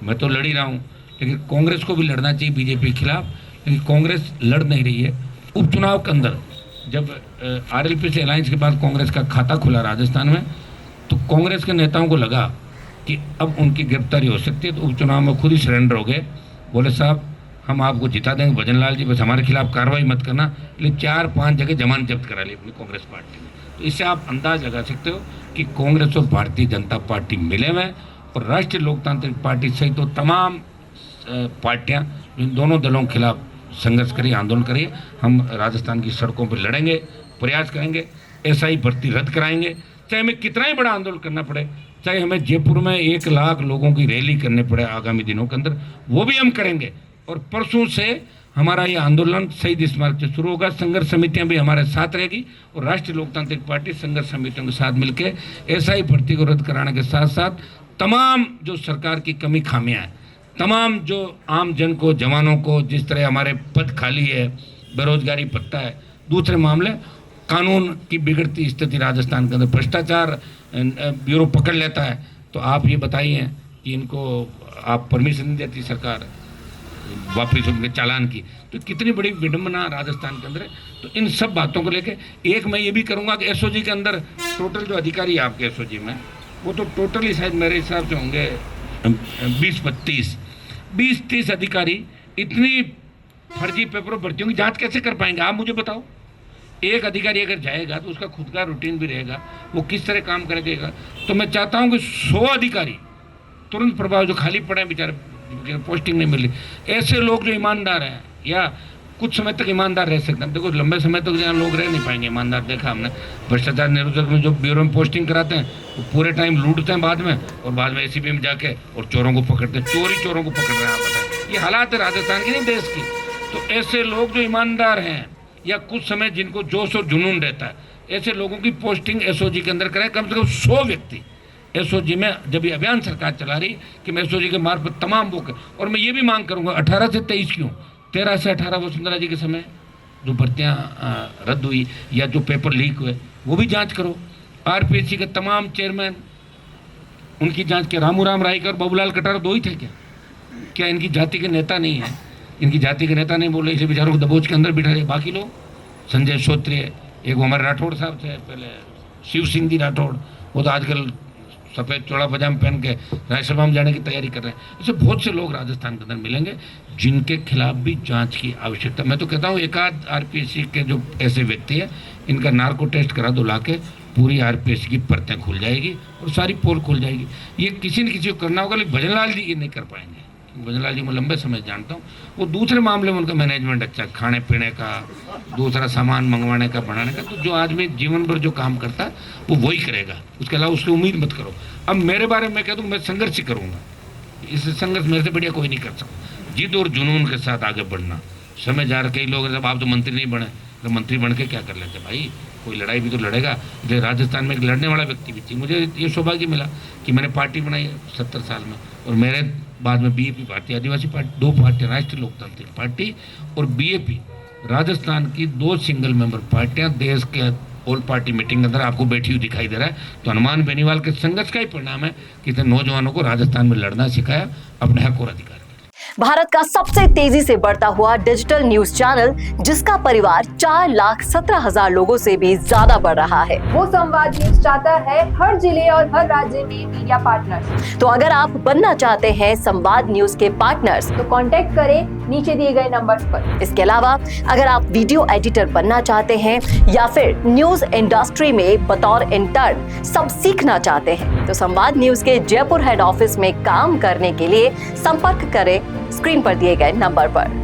मैं तो लड़ ही रहा हूँ, लेकिन कांग्रेस को भी लड़ना चाहिए बीजेपी के खिलाफ, लेकिन कांग्रेस लड़ नहीं रही है। उपचुनाव के अंदर जब आरएलपी से अलायंस के बाद कांग्रेस का खाता खुला राजस्थान में, तो कांग्रेस के नेताओं को लगा कि अब उनकी गिरफ्तारी हो सकती है, तो उपचुनाव में खुद ही सरेंडर हो गए। बोले साहब हम आपको जिता देंगे भजन लाल जी, बस हमारे खिलाफ कार्रवाई मत करना। लेकिन 4-5 जगह जमानत जब्त करा ली अपनी कांग्रेस पार्टी ने। तो इससे आप अंदाज लगा सकते हो कि कांग्रेस और भारतीय जनता पार्टी मिले हुए हैं, और राष्ट्रीय लोकतांत्रिक पार्टी सहित तो तमाम पार्टियां इन दोनों दलों के खिलाफ संघर्ष करिए, आंदोलन करिए। हम राजस्थान की सड़कों पर लड़ेंगे, प्रयास करेंगे, एसआई भर्ती रद्द कराएंगे, चाहे हमें कितना ही बड़ा आंदोलन करना पड़े, चाहे हमें जयपुर में 1 लाख लोगों की रैली करनी पड़े आगामी दिनों के अंदर, वो भी हम करेंगे। और परसों से हमारा ये आंदोलन शहीद स्मारक से शुरू होगा। संघर्ष समितियां भी हमारे साथ रहेगी, और राष्ट्रीय लोकतांत्रिक पार्टी संघर्ष समितियों के साथ मिलकर एसआई भर्ती को रद्द कराने के साथ साथ तमाम जो सरकार की कमी खामियां हैं, तमाम जो आम जन को, जवानों को, जिस तरह हमारे पद खाली है, बेरोजगारी भत्ता है, दूसरे मामले कानून की बिगड़ती स्थिति राजस्थान के अंदर, भ्रष्टाचार ब्यूरो पकड़ लेता है, तो आप ये बताइए कि इनको आप परमिशन नहीं देती सरकार वापिस उनके चालान की, तो कितनी बड़ी विडंबना राजस्थान के अंदर है। तो इन सब बातों को लेके एक मैं ये भी करूँगा कि एसओजी के अंदर टोटल जो अधिकारी आपके एसओजी में, वो तो टोटली शायद मेरे हिसाब से होंगे 20-30 अधिकारी। इतनी फर्जी पेपरों भर्तियों की जांच कैसे कर पाएंगे आप मुझे बताओ। एक अधिकारी अगर जाएगा तो उसका खुद का रूटीन भी रहेगा, वो किस तरह काम करेगा। तो मैं चाहता हूं कि 100 अधिकारी तुरंत प्रभाव, जो खाली पड़े हैं बेचारे, पोस्टिंग नहीं मिली, ऐसे लोग जो ईमानदार हैं या कुछ समय तक ईमानदार रह सकते हैं। देखो लंबे समय तक जहाँ लोग रह नहीं पाएंगे ईमानदार, देखा हमने भ्रष्टाचार निरोधक में जो ब्यूरो में पोस्टिंग कराते हैं वो पूरे टाइम लूटते हैं बाद में, और बाद में एसीबी में जाके और चोरों को पकड़ते हैं, चोरों को पकड़ रहे हैं। आप बताएं, ये हालात है राजस्थान की, नहीं देश की। तो ऐसे लोग जो ईमानदार हैं या कुछ समय जिनको जोश और जुनून रहता है, ऐसे लोगों की पोस्टिंग एसओजी के अंदर कराए। कम से कम 100 व्यक्ति एसओजी में, जब ये अभियान सरकार चला रही कि मैं एसओजी के मार्फत तमाम वो, और मैं ये भी मांग करूंगा 18 से 23 क्यों, 13 से 18 वसुंधरा जी के समय जो भर्तियाँ रद्द हुई या जो पेपर लीक हुए, वो भी जांच करो। आरपीएससी के तमाम चेयरमैन, उनकी जांच के रामू राम रायकर, बाबूलाल कटारा 2 ही थे क्या इनकी जाति के नेता नहीं है? इनकी जाति के नेता नहीं बोले, इसे बेचारों को दबोच के अंदर बिठा रहे। बाकी लोग, संजय श्रोत्रिय, एक हमारे राठौड़ साहब थे पहले, शिव सिंह जी राठौड़, वो तो आजकल सफ़ेद चौड़ा पजामा पहन के राज्यसभा में जाने की तैयारी कर रहे हैं। ऐसे बहुत से लोग राजस्थान के अंदर मिलेंगे जिनके खिलाफ भी जांच की आवश्यकता। मैं तो कहता हूँ एक आध आरपीएससी के जो ऐसे व्यक्ति है, इनका नार्को टेस्ट करा दो लाके, पूरी आरपीएससी की परतें खुल जाएगी और सारी पोल खुल जाएगी। ये किसी न किसी को करना होगा, लेकिन भजन लाल जी ये नहीं कर पाएंगे। भजन लाल जी मैं लंबे समय जानता हूँ, वो दूसरे मामले में उनका मैनेजमेंट अच्छा, खाने पीने का, दूसरा सामान मंगवाने का, बनाने का, तो जो आदमी जीवन भर जो काम करता है वो वही करेगा, उसके अलावा उसकी उम्मीद मत करो। अब मेरे बारे में कह दूँ, मैं संघर्ष ही करूँगा, इस संघर्ष मेरे से बढ़िया कोई नहीं कर सकता। जिद और जुनून के साथ आगे बढ़ना। समय जा रहा, कई लोग जब आप तो मंत्री नहीं बने, तो मंत्री बन के क्या कर लेते भाई, कोई लड़ाई भी तो लड़ेगा। जो राजस्थान में एक लड़ने वाला व्यक्ति भी थी, मुझे ये सौभाग्य मिला कि मैंने पार्टी बनाई 70 साल में, और मेरे बाद में बीएपी भारतीय आदिवासी पार्टी, 2 पार्टियां, राष्ट्रीय लोकतांत्रिक पार्टी और बीएपी, राजस्थान की 2 सिंगल मेंबर पार्टियां देश के ऑल पार्टी मीटिंग के अंदर आपको बैठी हुई दिखाई दे रहा है। तो हनुमान बेनीवाल के संघर्ष का ही परिणाम है कि इतने नौजवानों को राजस्थान में लड़ना सिखाया, अपने हक और अधिकार। भारत का सबसे तेजी से बढ़ता हुआ डिजिटल न्यूज चैनल, जिसका परिवार 4,17,000 लोगों से भी ज्यादा बढ़ रहा है, वो संवाद न्यूज चाहता है हर जिले और हर राज्य में मीडिया पार्टनर्स। तो अगर आप बनना चाहते हैं संवाद न्यूज के पार्टनर्स, तो कांटेक्ट करें नीचे दिए गए नंबर्स पर। इसके अलावा अगर आप वीडियो एडिटर बनना चाहते हैं या फिर न्यूज इंडस्ट्री में बतौर इंटर्न सब सीखना चाहते हैं, तो संवाद न्यूज के जयपुर हेड ऑफिस में काम करने के लिए संपर्क करें स्क्रीन पर दिए गए नंबर पर।